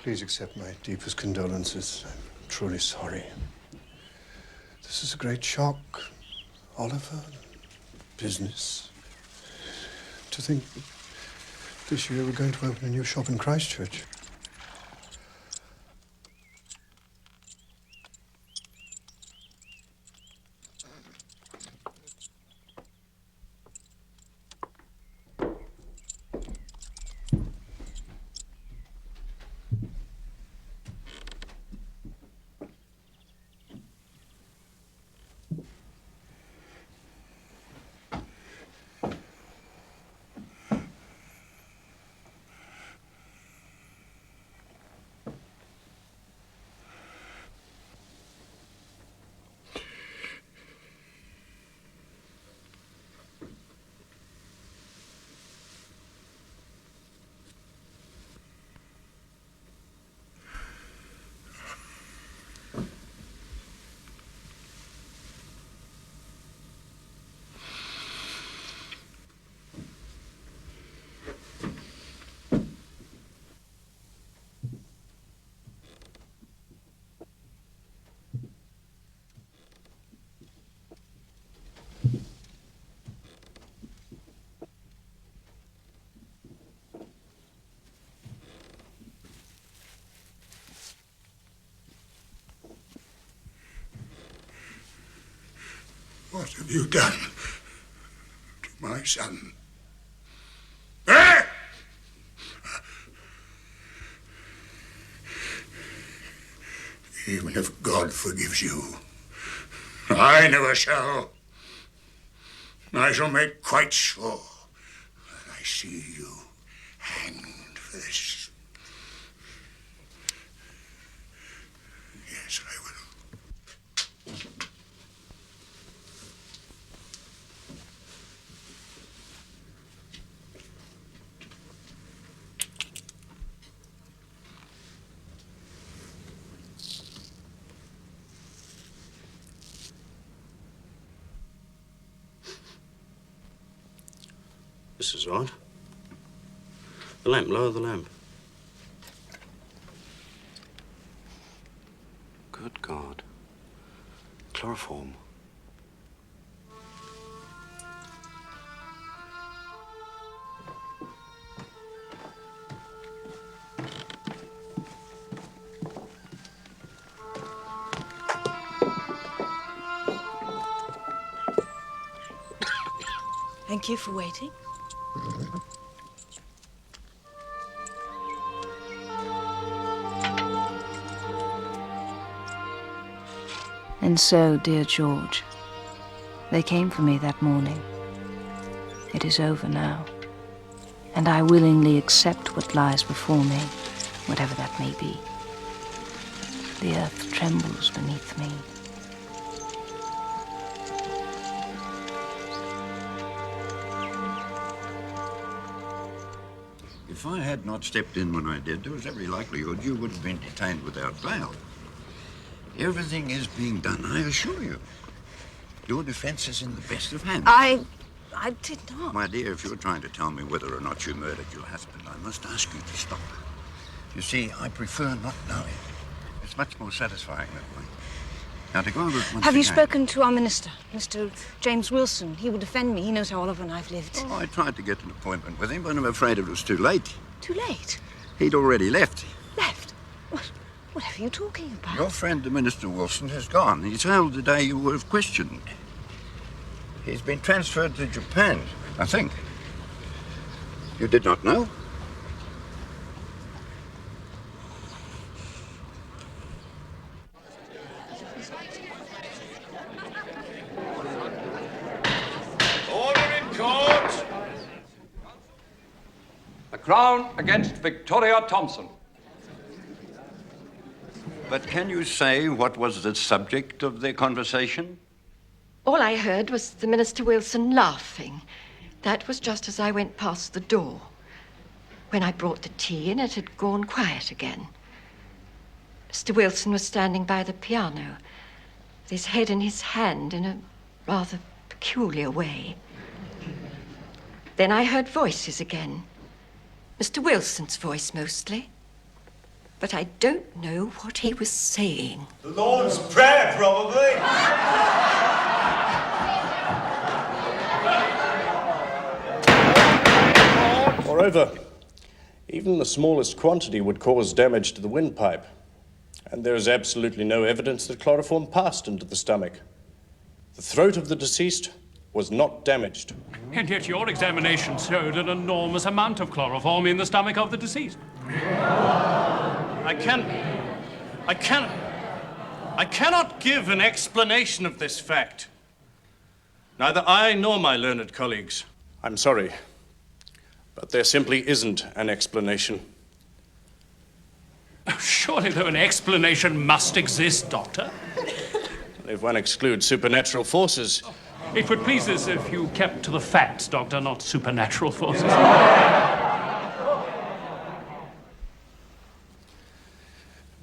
Please accept my deepest condolences. I'm truly sorry. This is a great shock. Oliver, business. To think that this year we're going to open a new shop in Christchurch. What have you done to my son? Eh? Even if God forgives you, I never shall. I shall make quite sure that I see you hanged for this. Yes, I will. This is odd. The lamp, lower the lamp. Good God. Chloroform. Thank you for waiting. And so, dear George, they came for me that morning. It is over now, and I willingly accept what lies before me, whatever that may be. The earth trembles beneath me. If I had not stepped in when I did, there was every likelihood you would have been detained without bail. Everything is being done, I assure you. Your defense is in the best of hands. I did not. My dear, if you're trying to tell me whether or not you murdered your husband, I must ask you to stop. You see, I prefer not knowing. It's much more satisfying that way. Now, to go over it once Have you again. spoken to our minister, Mr. James Wilson? He will defend me. He knows how Oliver and I've lived. Oh, I tried to get an appointment with him, but I'm afraid it was too late. Too late? He'd already left. Left? What are you talking about? Your friend, the Minister Wilson, has gone. He's held the day you were questioned. He's been transferred to Japan, I think. You did not know? Order in court. The Crown against Victoria Thompson. But can you say what was the subject of their conversation? All I heard was the Minister Wilson laughing. That was just as I went past the door. When I brought the tea in, it had gone quiet again. Mr. Wilson was standing by the piano, with his head in his hand in a rather peculiar way. Then I heard voices again. Mr. Wilson's voice, mostly. But I don't know what he was saying. The Lord's Prayer, probably. Moreover, even the smallest quantity would cause damage to the windpipe. And there is absolutely no evidence that chloroform passed into the stomach. The throat of the deceased was not damaged. And yet your examination showed an enormous amount of chloroform in the stomach of the deceased. I cannot give an explanation of this fact. Neither I nor my learned colleagues. I'm sorry, but there simply isn't an explanation. Surely, though, an explanation must exist, Doctor. If one excludes supernatural forces. It would please us if you kept to the facts, Doctor, not supernatural forces.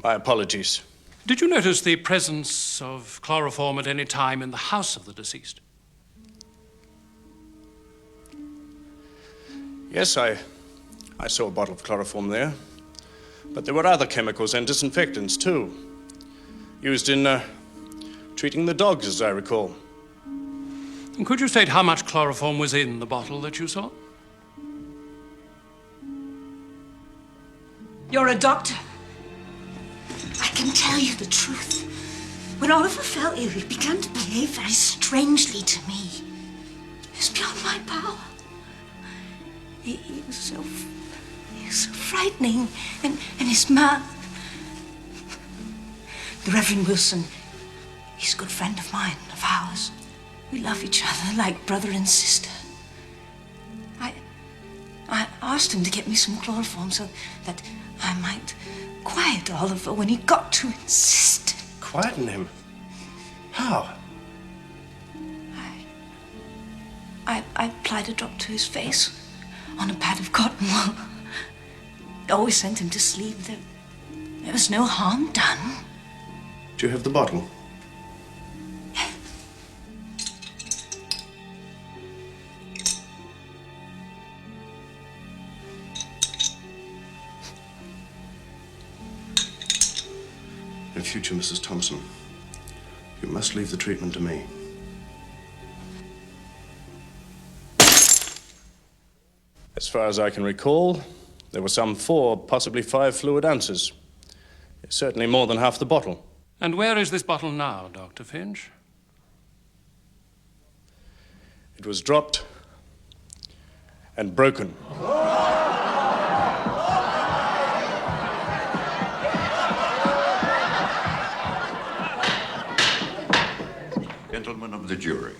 My apologies. Did you notice the presence of chloroform at any time in the house of the deceased? Yes, I saw a bottle of chloroform there. But there were other chemicals and disinfectants, too. Used in treating the dogs, as I recall. And could you state how much chloroform was in the bottle that you saw? You're a doctor. I can tell you the truth. When Oliver fell ill, he began to behave very strangely to me. It was beyond my power. He was so frightening, and his mouth. The Reverend Wilson, he's a good friend of mine, of ours. We love each other like brother and sister. I asked him to get me some chloroform so that I might quiet Oliver when he got to insist. Quieten him? How? I applied a drop to his face on a pad of cotton wool. It always sent him to sleep. There was no harm done. Do you have the bottle? In future, Mrs. Thompson, you must leave the treatment to me. As far as I can recall, there were some 4, possibly 5 fluid ounces. Certainly more than half the bottle. And where is this bottle now, Dr. Finch? It was dropped and broken. Gentlemen of the jury,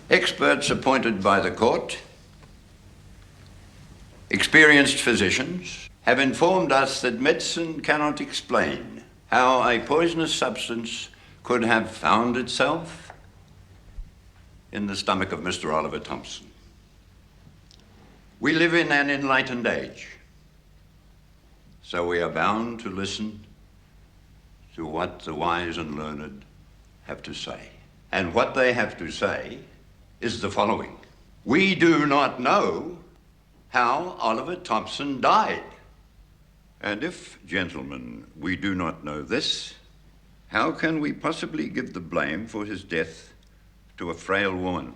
experts appointed by the court, experienced physicians, have informed us that medicine cannot explain how a poisonous substance could have found itself in the stomach of Mr. Oliver Thompson. We live in an enlightened age, so we are bound to listen to what the wise and learned have to say. And what they have to say is the following. We do not know how Oliver Thompson died. And if, gentlemen, we do not know this, how can we possibly give the blame for his death to a frail woman?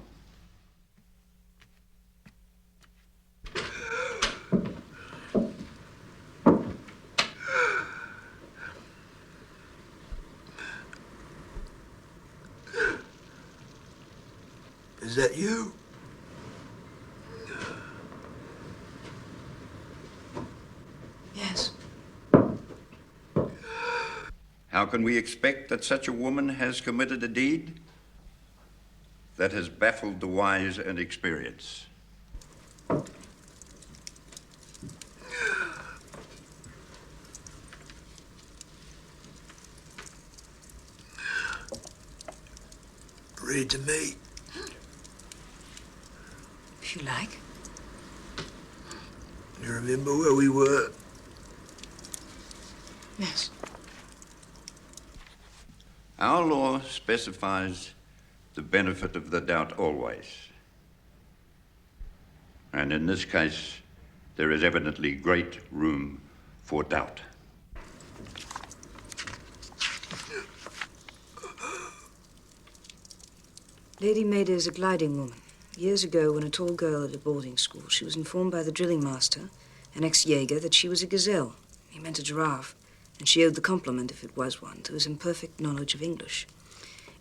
Is that you? Yes. How can we expect that such a woman has committed a deed that has baffled the wise and experienced? Read to me. If you like. You remember where we were? Yes. Our law specifies the benefit of the doubt always. And in this case, there is evidently great room for doubt. Lady Maida is a gliding woman. Years ago, when a tall girl at a boarding school, she was informed by the drilling master, an ex-Jaeger, that she was a gazelle. He meant a giraffe, and she owed the compliment, if it was one, to his imperfect knowledge of English.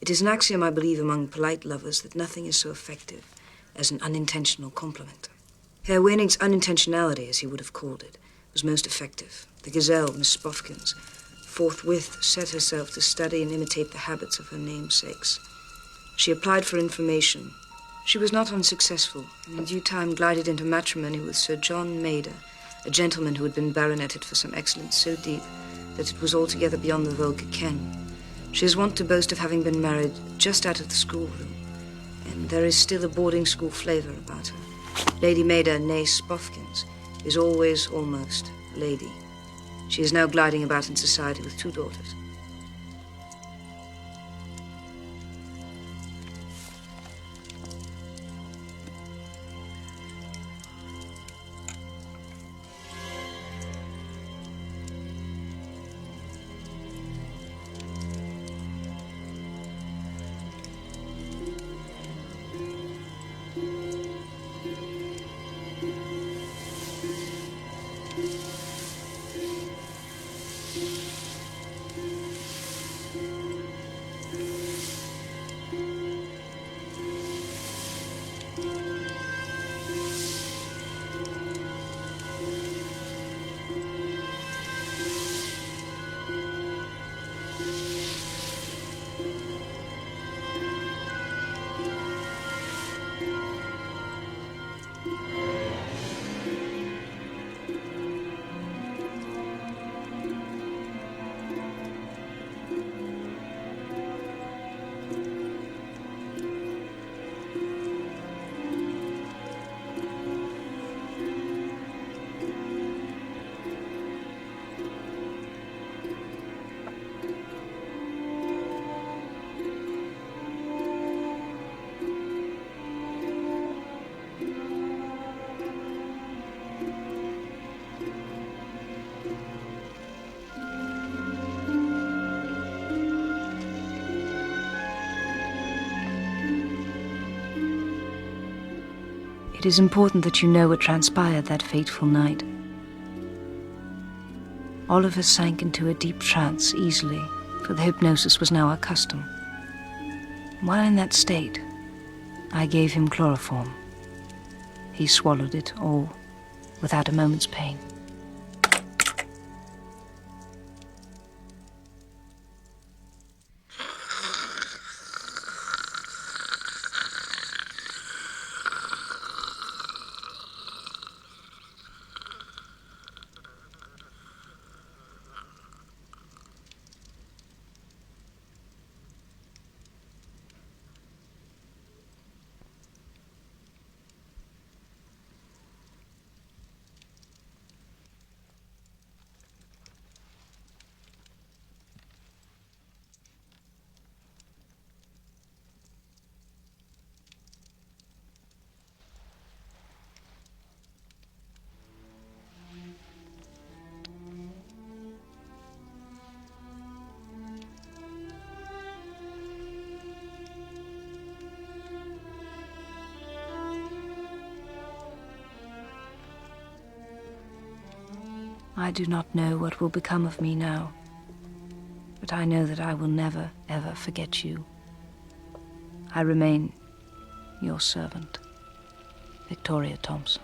It is an axiom, I believe, among polite lovers that nothing is so effective as an unintentional compliment. Herr Wenig's unintentionality, as he would have called it, was most effective. The gazelle, Miss Spoffkins, forthwith set herself to study and imitate the habits of her namesakes. She applied for information. She was not unsuccessful, and in due time glided into matrimony with Sir John Maida, a gentleman who had been baroneted for some excellence so deep that it was altogether beyond the vulgar ken. She is wont to boast of having been married just out of the schoolroom, and there is still a boarding school flavor about her. Lady Maida, née Spoffkins, is always almost a lady. She is now gliding about in society with 2 daughters. It is important that you know what transpired that fateful night. Oliver sank into a deep trance easily, for the hypnosis was now our custom. While in that state, I gave him chloroform. He swallowed it all, without a moment's pain. I do not know what will become of me now, but I know that I will never, ever forget you. I remain your servant, Victoria Thompson.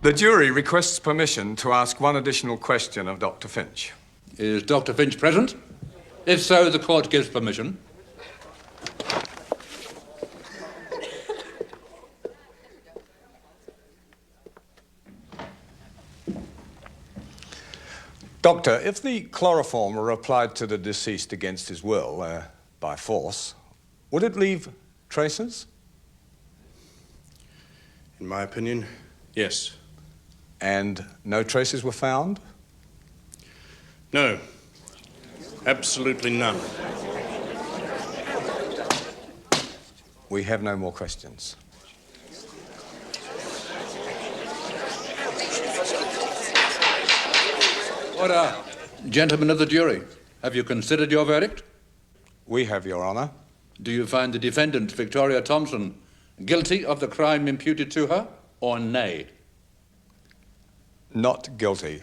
The jury requests permission to ask one additional question of Dr. Finch. Is Dr. Finch present? If so, the court gives permission. Doctor, if the chloroform were applied to the deceased against his will, by force, would it leave traces? In my opinion, yes. And no traces were found? No. Absolutely none. We have no more questions. Order. Gentlemen of the jury, have you considered your verdict? We have, Your Honor. Do you find the defendant, Victoria Thompson, guilty of the crime imputed to her, or nay? Not guilty.